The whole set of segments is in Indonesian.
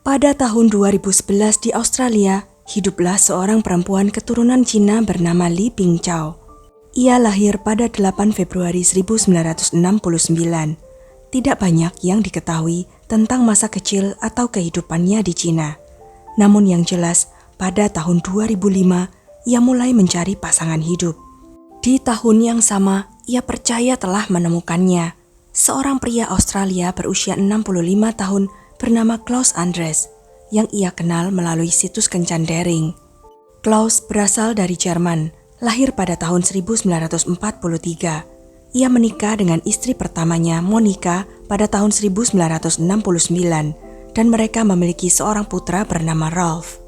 Pada tahun 2011 di Australia, hiduplah seorang perempuan keturunan Cina bernama Li Pingchao. Ia lahir pada 8 Februari 1969. Tidak banyak yang diketahui tentang masa kecil atau kehidupannya di Cina. Namun yang jelas, pada tahun 2005, ia mulai mencari pasangan hidup. Di tahun yang sama, ia percaya telah menemukannya. Seorang pria Australia berusia 65 tahun bernama Klaus Andres, yang ia kenal melalui situs kencan daring. Klaus berasal dari Jerman, lahir pada tahun 1943. Ia menikah dengan istri pertamanya, Monica, pada tahun 1969, dan mereka memiliki seorang putra bernama Ralph.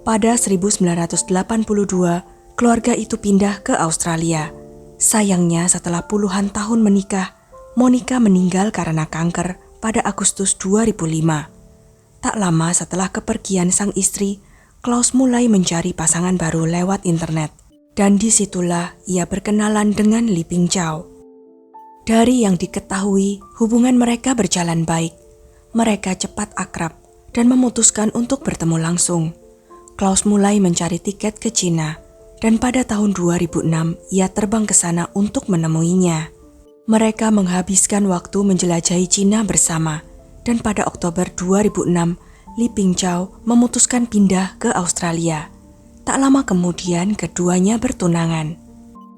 Pada 1982, keluarga itu pindah ke Australia. Sayangnya setelah puluhan tahun menikah, Monica meninggal karena kanker pada Agustus 2005. Tak lama setelah kepergian sang istri, Klaus mulai mencari pasangan baru lewat internet. Dan disitulah ia berkenalan dengan Li Pingchao. Dari yang diketahui, hubungan mereka berjalan baik. Mereka cepat akrab dan memutuskan untuk bertemu langsung. Klaus mulai mencari tiket ke Cina, dan pada tahun 2006 ia terbang ke sana untuk menemuinya. Mereka menghabiskan waktu menjelajahi Cina bersama, dan pada Oktober 2006, Li Pingchao memutuskan pindah ke Australia. Tak lama kemudian keduanya bertunangan.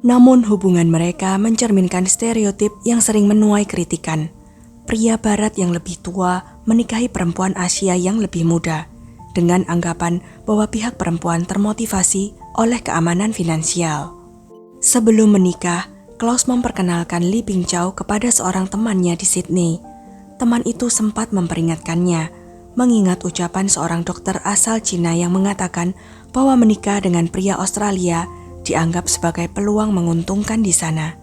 Namun hubungan mereka mencerminkan stereotip yang sering menuai kritikan. Pria barat yang lebih tua menikahi perempuan Asia yang lebih muda, dengan anggapan bahwa pihak perempuan termotivasi oleh keamanan finansial. Sebelum menikah, Klaus memperkenalkan Li Pingchao kepada seorang temannya di Sydney. Teman itu sempat memperingatkannya, mengingat ucapan seorang dokter asal Cina yang mengatakan bahwa menikah dengan pria Australia dianggap sebagai peluang menguntungkan di sana.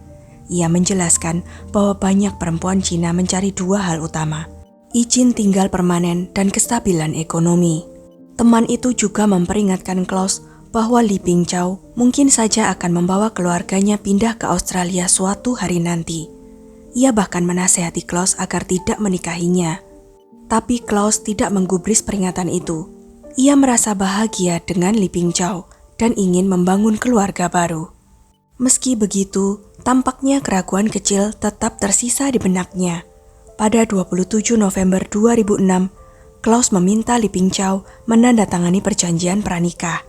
Ia menjelaskan bahwa banyak perempuan Cina mencari dua hal utama, izin tinggal permanen dan kestabilan ekonomi. Teman itu juga memperingatkan Klaus bahwa Li Pingchao mungkin saja akan membawa keluarganya pindah ke Australia suatu hari nanti. Ia bahkan menasihati Klaus agar tidak menikahinya. Tapi Klaus tidak menggubris peringatan itu. Ia merasa bahagia dengan Li Pingchao dan ingin membangun keluarga baru. Meski begitu, tampaknya keraguan kecil tetap tersisa di benaknya. Pada 27 November 2006, Klaus meminta Li Pingchao menandatangani perjanjian pranikah.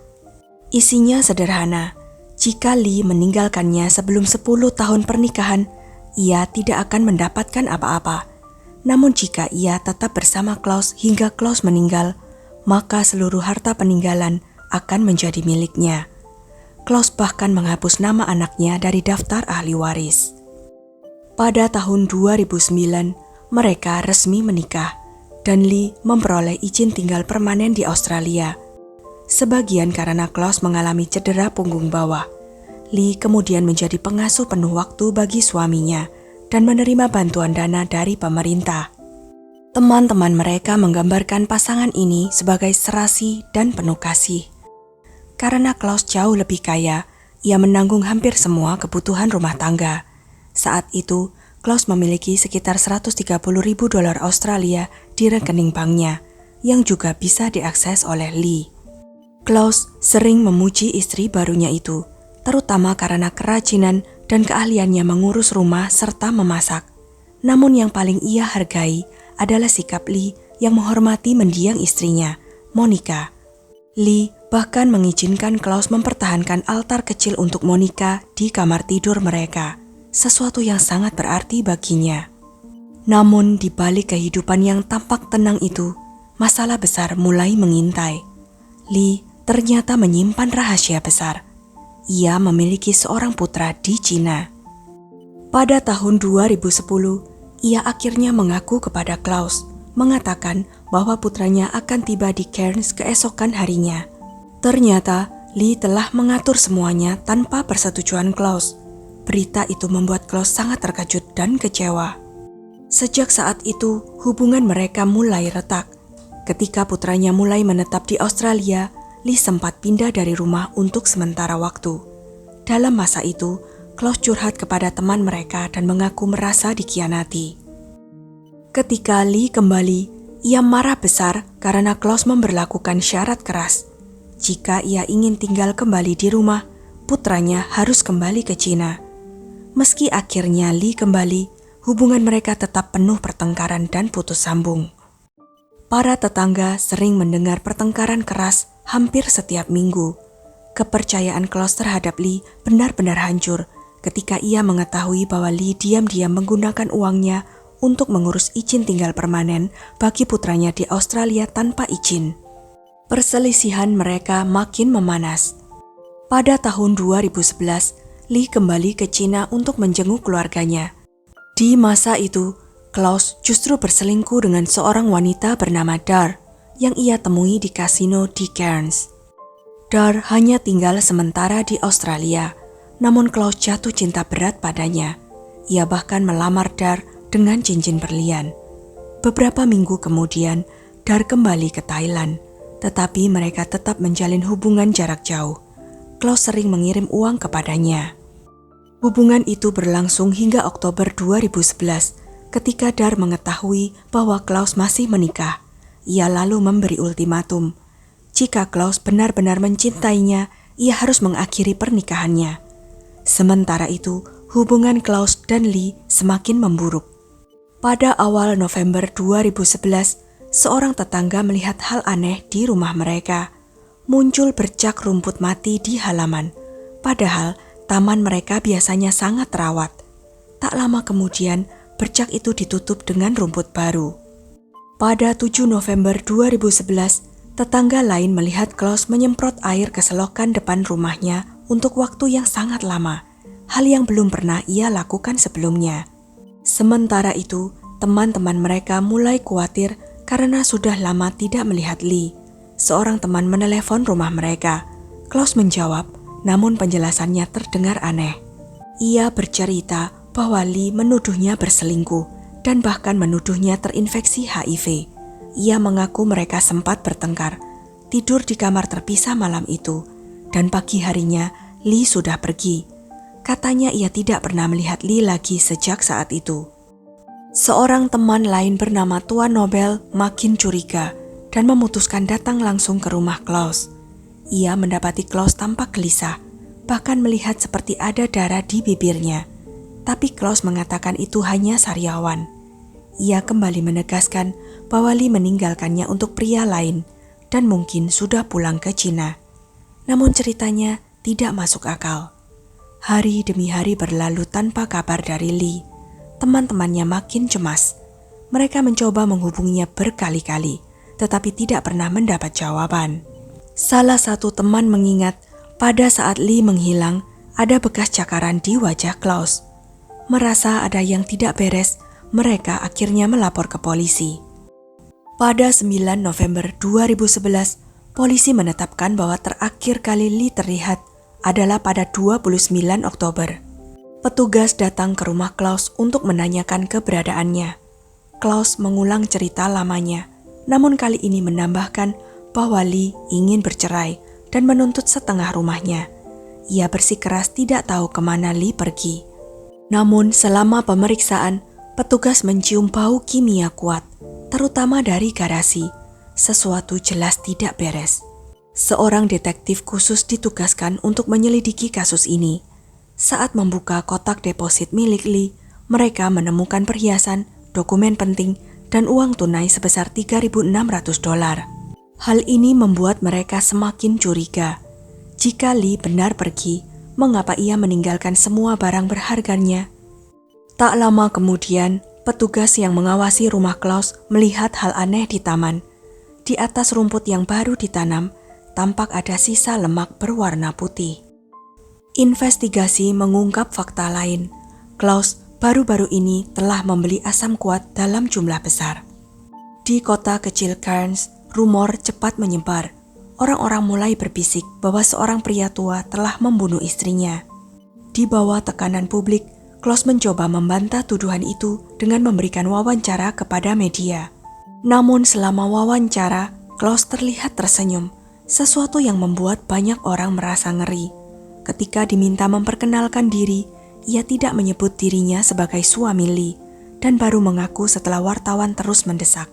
Isinya sederhana, jika Li meninggalkannya sebelum 10 tahun pernikahan, ia tidak akan mendapatkan apa-apa. Namun jika ia tetap bersama Klaus hingga Klaus meninggal, maka seluruh harta peninggalan akan menjadi miliknya. Klaus bahkan menghapus nama anaknya dari daftar ahli waris. Pada tahun 2009, mereka resmi menikah, dan Li memperoleh izin tinggal permanen di Australia. Sebagian karena Klaus mengalami cedera punggung bawah. Li kemudian menjadi pengasuh penuh waktu bagi suaminya dan menerima bantuan dana dari pemerintah. Teman-teman mereka menggambarkan pasangan ini sebagai serasi dan penuh kasih. Karena Klaus jauh lebih kaya, ia menanggung hampir semua kebutuhan rumah tangga. Saat itu, Klaus memiliki sekitar $130.000 Australia di rekening banknya, yang juga bisa diakses oleh Li. Klaus sering memuji istri barunya itu, terutama karena kerajinan dan keahliannya mengurus rumah serta memasak. Namun yang paling ia hargai adalah sikap Li yang menghormati mendiang istrinya, Monica. Li bahkan mengizinkan Klaus mempertahankan altar kecil untuk Monica di kamar tidur mereka, sesuatu yang sangat berarti baginya. Namun di balik kehidupan yang tampak tenang itu, masalah besar mulai mengintai. Li ternyata menyimpan rahasia besar. Ia memiliki seorang putra di Cina. Pada tahun 2010, ia akhirnya mengaku kepada Klaus, mengatakan bahwa putranya akan tiba di Cairns keesokan harinya. Ternyata Li telah mengatur semuanya tanpa persetujuan Klaus. Berita itu membuat Klaus sangat terkejut dan kecewa. Sejak saat itu, hubungan mereka mulai retak. Ketika putranya mulai menetap di Australia, Li sempat pindah dari rumah untuk sementara waktu. Dalam masa itu, Klaus curhat kepada teman mereka dan mengaku merasa dikhianati. Ketika Li kembali, Ia marah besar karena Klaus memberlakukan syarat keras. Jika ia ingin tinggal kembali di rumah, putranya harus kembali ke Cina. Meski akhirnya Li kembali, hubungan mereka tetap penuh pertengkaran dan putus sambung. Para tetangga sering mendengar pertengkaran keras hampir setiap minggu. Kepercayaan Klaus terhadap Li benar-benar hancur ketika ia mengetahui bahwa Li diam-diam menggunakan uangnya untuk mengurus izin tinggal permanen bagi putranya di Australia tanpa izin. Perselisihan mereka makin memanas. Pada tahun 2011, Li kembali ke Cina untuk menjenguk keluarganya. Di masa itu, Klaus justru berselingkuh dengan seorang wanita bernama Dar yang ia temui di kasino di Cairns. Dar hanya tinggal sementara di Australia, namun Klaus jatuh cinta berat padanya. Ia bahkan melamar Dar dengan cincin berlian. Beberapa minggu kemudian, Dar kembali ke Thailand, tetapi mereka tetap menjalin hubungan jarak jauh. Klaus sering mengirim uang kepadanya. Hubungan itu berlangsung hingga Oktober 2011, ketika Dar mengetahui bahwa Klaus masih menikah. Ia lalu memberi ultimatum. Jika Klaus benar-benar mencintainya, ia harus mengakhiri pernikahannya. Sementara itu, hubungan Klaus dan Li semakin memburuk. Pada awal November 2011, seorang tetangga melihat hal aneh di rumah mereka. Muncul bercak rumput mati di halaman, padahal taman mereka biasanya sangat terawat. Tak lama kemudian, bercak itu ditutup dengan rumput baru. Pada 7 November 2011, tetangga lain melihat Klaus menyemprot air ke selokan depan rumahnya untuk waktu yang sangat lama, hal yang belum pernah ia lakukan sebelumnya. Sementara itu, teman-teman mereka mulai khawatir karena sudah lama tidak melihat Li. Seorang teman menelepon rumah mereka. Klaus menjawab, namun penjelasannya terdengar aneh. Ia bercerita bahwa Li menuduhnya berselingkuh dan bahkan menuduhnya terinfeksi HIV. Ia mengaku mereka sempat bertengkar, tidur di kamar terpisah malam itu, dan pagi harinya Li sudah pergi. Katanya ia tidak pernah melihat Li lagi sejak saat itu. Seorang teman lain bernama Tuan Nobel makin curiga dan memutuskan datang langsung ke rumah Klaus. Ia mendapati Klaus tampak gelisah, bahkan melihat seperti ada darah di bibirnya. Tapi Klaus mengatakan itu hanya sariawan. Ia kembali menegaskan bahwa Li meninggalkannya untuk pria lain dan mungkin sudah pulang ke Cina. Namun ceritanya tidak masuk akal. Hari demi hari berlalu tanpa kabar dari Li. Teman-temannya makin cemas. Mereka mencoba menghubunginya berkali-kali, tetapi tidak pernah mendapat jawaban. Salah satu teman mengingat pada saat Li menghilang, ada bekas cakaran di wajah Klaus. Merasa ada yang tidak beres, mereka akhirnya melapor ke polisi. Pada 9 November 2011, polisi menetapkan bahwa terakhir kali Li terlihat adalah pada 29 Oktober. Petugas datang ke rumah Klaus untuk menanyakan keberadaannya. Klaus mengulang cerita lamanya, namun kali ini menambahkan bahwa Li ingin bercerai dan menuntut setengah rumahnya. Ia bersikeras tidak tahu kemana Li pergi. Namun selama pemeriksaan, petugas mencium bau kimia kuat, terutama dari garasi. Sesuatu jelas tidak beres. Seorang detektif khusus ditugaskan untuk menyelidiki kasus ini. Saat membuka kotak deposit milik Li, mereka menemukan perhiasan, dokumen penting, dan uang tunai sebesar $3.600. Hal ini membuat mereka semakin curiga. Jika Li benar pergi, mengapa ia meninggalkan semua barang berharganya? Tak lama kemudian, petugas yang mengawasi rumah Klaus melihat hal aneh di taman. Di atas rumput yang baru ditanam, tampak ada sisa lemak berwarna putih. Investigasi mengungkap fakta lain. Klaus baru-baru ini telah membeli asam kuat dalam jumlah besar. Di kota kecil Cairns, rumor cepat menyebar. Orang-orang mulai berbisik bahwa seorang pria tua telah membunuh istrinya. Di bawah tekanan publik, Klaus mencoba membantah tuduhan itu dengan memberikan wawancara kepada media. Namun selama wawancara, Klaus terlihat tersenyum, sesuatu yang membuat banyak orang merasa ngeri. Ketika diminta memperkenalkan diri, ia tidak menyebut dirinya sebagai suami Li dan baru mengaku setelah wartawan terus mendesak.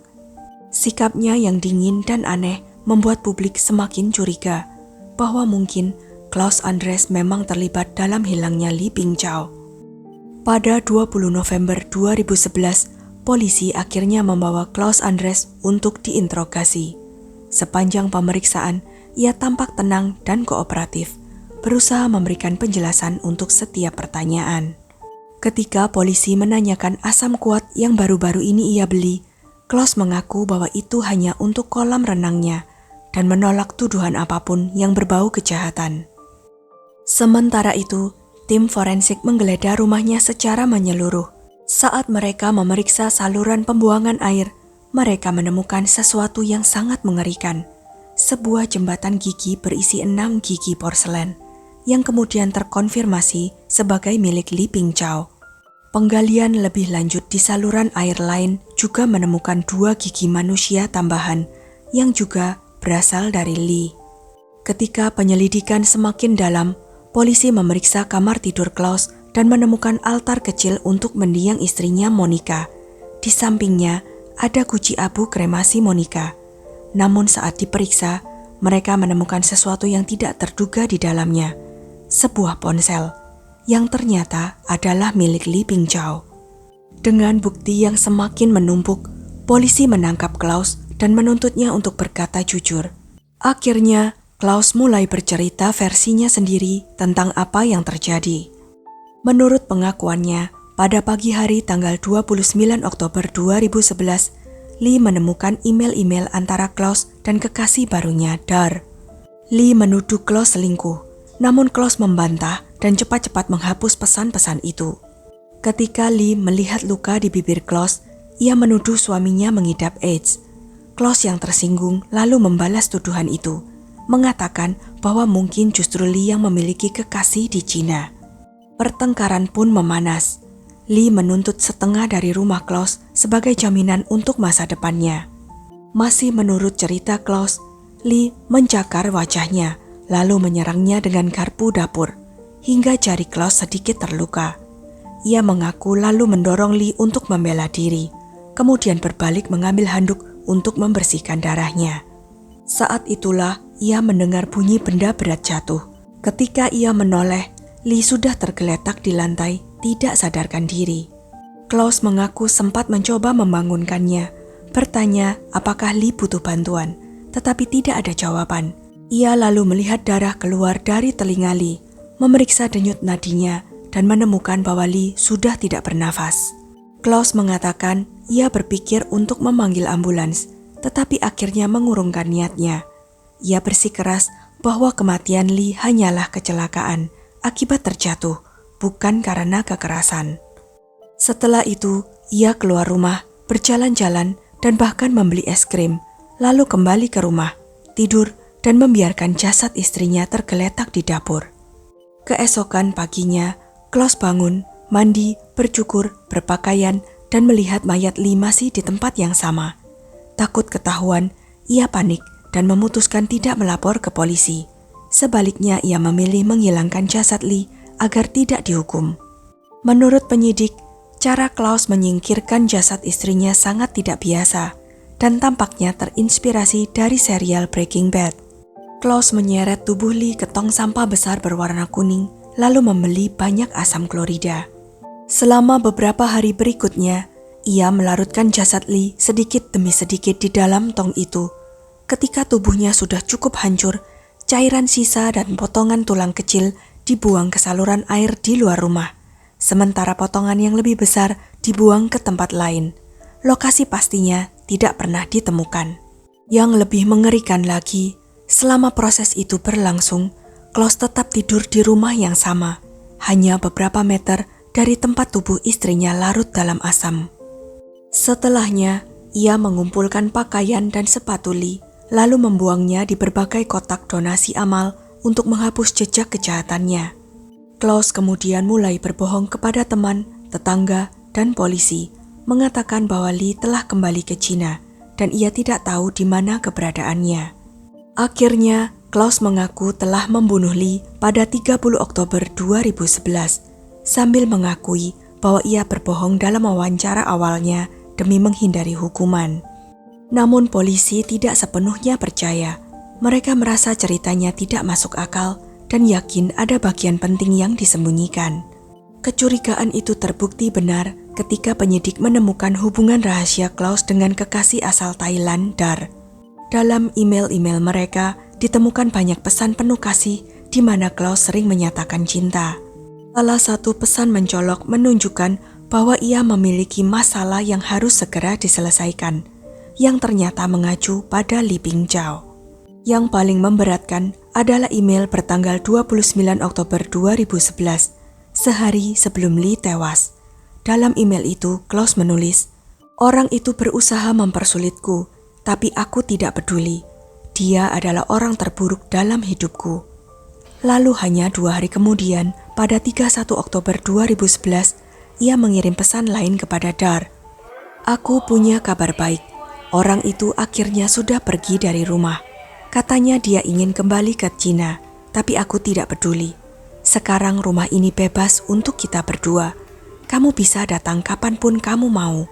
Sikapnya yang dingin dan aneh membuat publik semakin curiga bahwa mungkin Klaus Andres memang terlibat dalam hilangnya Li Pingchao. Pada 20 November 2011, polisi akhirnya membawa Klaus Andres untuk diinterogasi. Sepanjang pemeriksaan, ia tampak tenang dan kooperatif, berusaha memberikan penjelasan untuk setiap pertanyaan. Ketika polisi menanyakan asam kuat yang baru-baru ini ia beli, Klaus mengaku bahwa itu hanya untuk kolam renangnya dan menolak tuduhan apapun yang berbau kejahatan. Sementara itu, tim forensik menggeledah rumahnya secara menyeluruh. Saat mereka memeriksa saluran pembuangan air, mereka menemukan sesuatu yang sangat mengerikan. Sebuah jembatan gigi berisi 6 gigi porselen, yang kemudian terkonfirmasi sebagai milik Li Pingchao. Penggalian lebih lanjut di saluran air lain juga menemukan 2 gigi manusia tambahan yang juga berasal dari Li. Ketika penyelidikan semakin dalam, polisi memeriksa kamar tidur Klaus dan menemukan altar kecil untuk mendiang istrinya Monica. Di sampingnya ada guci abu kremasi Monica. Namun saat diperiksa, mereka menemukan sesuatu yang tidak terduga di dalamnya. Sebuah ponsel yang ternyata adalah milik Li Pingchao. Dengan bukti yang semakin menumpuk, polisi menangkap Klaus dan menuntutnya untuk berkata jujur. Akhirnya, Klaus mulai bercerita versinya sendiri tentang apa yang terjadi. Menurut pengakuannya, pada pagi hari tanggal 29 Oktober 2011, Li menemukan email-email antara Klaus dan kekasih barunya, Dar. Li menuduh Klaus selingkuh, namun Klaus membantah dan cepat-cepat menghapus pesan-pesan itu. Ketika Li melihat luka di bibir Klaus, ia menuduh suaminya mengidap AIDS. Klaus yang tersinggung lalu membalas tuduhan itu, mengatakan bahwa mungkin justru Li yang memiliki kekasih di Cina. Pertengkaran pun memanas. Li menuntut setengah dari rumah Klaus sebagai jaminan untuk masa depannya. Masih menurut cerita Klaus, Li mencakar wajahnya, lalu menyerangnya dengan garpu dapur, hingga jari Klaus sedikit terluka. Ia mengaku lalu mendorong Li untuk membela diri, kemudian berbalik mengambil handuk untuk membersihkan darahnya. Saat itulah ia mendengar bunyi benda berat jatuh. Ketika ia menoleh, Li sudah tergeletak di lantai, tidak sadarkan diri. Klaus mengaku sempat mencoba membangunkannya, bertanya apakah Li butuh bantuan, tetapi tidak ada jawaban. Ia lalu melihat darah keluar dari telinga Li, memeriksa denyut nadinya, dan menemukan bahwa Li sudah tidak bernafas. Klaus mengatakan ia berpikir untuk memanggil ambulans, tetapi akhirnya mengurungkan niatnya. Ia bersikeras bahwa kematian Li hanyalah kecelakaan akibat terjatuh, bukan karena kekerasan. Setelah itu, ia keluar rumah, berjalan-jalan, dan bahkan membeli es krim, lalu kembali ke rumah, tidur, dan membiarkan jasad istrinya tergeletak di dapur. Keesokan paginya, Klaus bangun, mandi, bercukur, berpakaian, dan melihat mayat Li masih di tempat yang sama. Takut ketahuan, ia panik dan memutuskan tidak melapor ke polisi. Sebaliknya, ia memilih menghilangkan jasad Li agar tidak dihukum. Menurut penyidik, cara Klaus menyingkirkan jasad istrinya sangat tidak biasa dan tampaknya terinspirasi dari serial Breaking Bad. Klaus menyeret tubuh Li ke tong sampah besar berwarna kuning, lalu membeli banyak asam klorida. Selama beberapa hari berikutnya, ia melarutkan jasad Li sedikit demi sedikit di dalam tong itu. Ketika tubuhnya sudah cukup hancur, cairan sisa dan potongan tulang kecil dibuang ke saluran air di luar rumah, sementara potongan yang lebih besar dibuang ke tempat lain. Lokasi pastinya tidak pernah ditemukan. Yang lebih mengerikan lagi, selama proses itu berlangsung, Klaus tetap tidur di rumah yang sama, hanya beberapa meter dari tempat tubuh istrinya larut dalam asam. Setelahnya, ia mengumpulkan pakaian dan sepatu Li, lalu membuangnya di berbagai kotak donasi amal untuk menghapus jejak kejahatannya. Klaus kemudian mulai berbohong kepada teman, tetangga, dan polisi, mengatakan bahwa Li telah kembali ke Cina dan ia tidak tahu di mana keberadaannya. Akhirnya, Klaus mengaku telah membunuh Li pada 30 Oktober 2011, sambil mengakui bahwa ia berbohong dalam wawancara awalnya demi menghindari hukuman. Namun polisi tidak sepenuhnya percaya. Mereka merasa ceritanya tidak masuk akal dan yakin ada bagian penting yang disembunyikan. Kecurigaan itu terbukti benar ketika penyidik menemukan hubungan rahasia Klaus dengan kekasih asal Thailand, Dar. Dalam email-email mereka ditemukan banyak pesan penuh kasih di mana Klaus sering menyatakan cinta. Salah satu pesan mencolok menunjukkan bahwa ia memiliki masalah yang harus segera diselesaikan, yang ternyata mengacu pada Li Bingchao. Yang paling memberatkan adalah email bertanggal 29 Oktober 2011, sehari sebelum Li tewas. Dalam email itu, Klaus menulis, "Orang itu berusaha mempersulitku, tapi aku tidak peduli. Dia adalah orang terburuk dalam hidupku." Lalu hanya 2 hari kemudian, pada 31 Oktober 2011, ia mengirim pesan lain kepada Dar. "Aku punya kabar baik. Orang itu akhirnya sudah pergi dari rumah. Katanya dia ingin kembali ke Cina, tapi aku tidak peduli. Sekarang rumah ini bebas untuk kita berdua. Kamu bisa datang kapanpun kamu mau."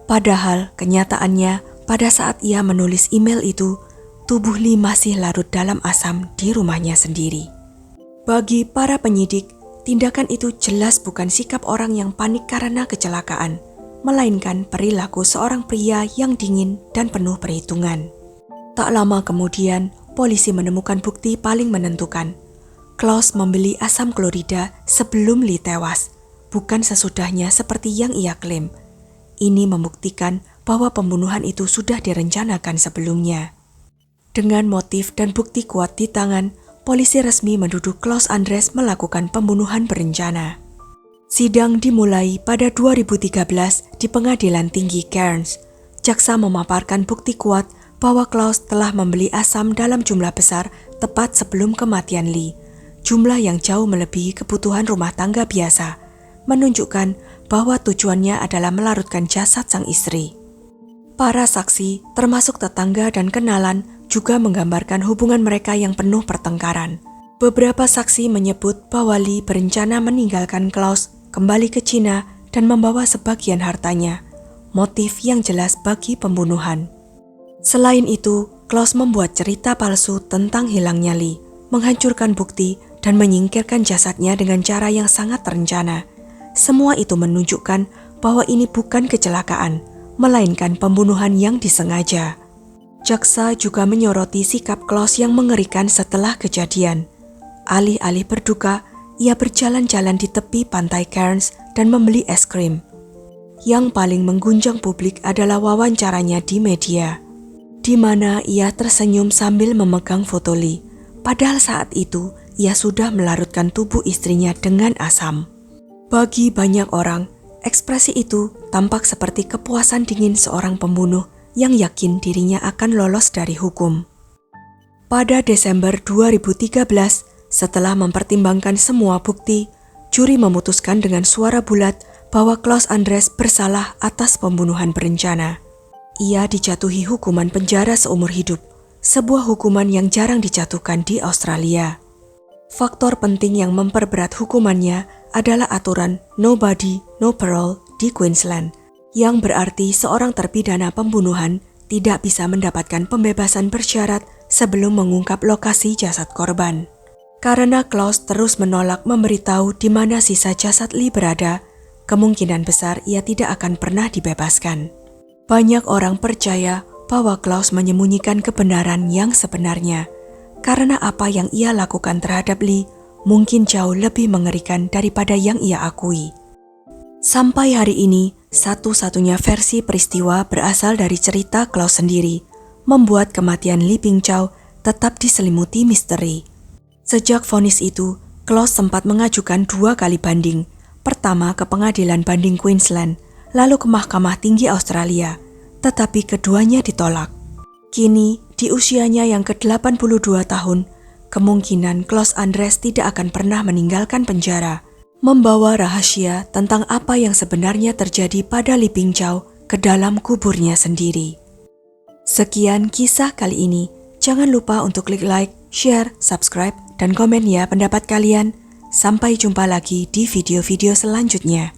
Padahal kenyataannya pada saat ia menulis email itu, tubuh Li masih larut dalam asam di rumahnya sendiri. Bagi para penyidik, tindakan itu jelas bukan sikap orang yang panik karena kecelakaan, melainkan perilaku seorang pria yang dingin dan penuh perhitungan. Tak lama kemudian, polisi menemukan bukti paling menentukan. Klaus membeli asam klorida sebelum Li tewas, bukan sesudahnya seperti yang ia klaim. Ini membuktikan bahwa pembunuhan itu sudah direncanakan sebelumnya. Dengan motif dan bukti kuat di tangan, polisi resmi menuduh Klaus Andres melakukan pembunuhan berencana. Sidang dimulai pada 2013 di Pengadilan Tinggi Cairns. Jaksa memaparkan bukti kuat bahwa Klaus telah membeli asam dalam jumlah besar tepat sebelum kematian Li. Jumlah yang jauh melebihi kebutuhan rumah tangga biasa, menunjukkan bahwa tujuannya adalah melarutkan jasad sang istri. Para saksi, termasuk tetangga dan kenalan, juga menggambarkan hubungan mereka yang penuh pertengkaran. Beberapa saksi menyebut bahwa Li berencana meninggalkan Klaus, kembali ke Cina, dan membawa sebagian hartanya, motif yang jelas bagi pembunuhan. Selain itu, Klaus membuat cerita palsu tentang hilangnya Li, menghancurkan bukti, dan menyingkirkan jasadnya dengan cara yang sangat terencana. Semua itu menunjukkan bahwa ini bukan kecelakaan, melainkan pembunuhan yang disengaja. Jaksa juga menyoroti sikap Klaus yang mengerikan setelah kejadian. Alih-alih berduka, ia berjalan-jalan di tepi pantai Cairns dan membeli es krim. Yang paling mengguncang publik adalah wawancaranya di media, di mana ia tersenyum sambil memegang foto Li. Padahal saat itu, ia sudah melarutkan tubuh istrinya dengan asam. Bagi banyak orang, ekspresi itu tampak seperti kepuasan dingin seorang pembunuh yang yakin dirinya akan lolos dari hukum. Pada Desember 2013, setelah mempertimbangkan semua bukti, juri memutuskan dengan suara bulat bahwa Klaus Andres bersalah atas pembunuhan berencana. Ia dijatuhi hukuman penjara seumur hidup, sebuah hukuman yang jarang dijatuhkan di Australia. Faktor penting yang memperberat hukumannya adalah aturan no body, no parole di Queensland, yang berarti seorang terpidana pembunuhan tidak bisa mendapatkan pembebasan bersyarat sebelum mengungkap lokasi jasad korban. Karena Klaus terus menolak memberitahu di mana sisa jasad Li berada, kemungkinan besar ia tidak akan pernah dibebaskan. Banyak orang percaya bahwa Klaus menyembunyikan kebenaran yang sebenarnya, karena apa yang ia lakukan terhadap Li mungkin jauh lebih mengerikan daripada yang ia akui. Sampai hari ini, satu-satunya versi peristiwa berasal dari cerita Klaus sendiri, membuat kematian Li Bingchao tetap diselimuti misteri. Sejak vonis itu, Klaus sempat mengajukan 2 kali banding, pertama ke Pengadilan Banding Queensland, lalu ke Mahkamah Tinggi Australia, tetapi keduanya ditolak. Kini, di usianya yang ke-82 tahun, kemungkinan Klaus Andres tidak akan pernah meninggalkan penjara, membawa rahasia tentang apa yang sebenarnya terjadi pada Li Bingchao ke dalam kuburnya sendiri. Sekian kisah kali ini. Jangan lupa untuk klik like, share, subscribe, dan komen ya pendapat kalian. Sampai jumpa lagi di video-video selanjutnya.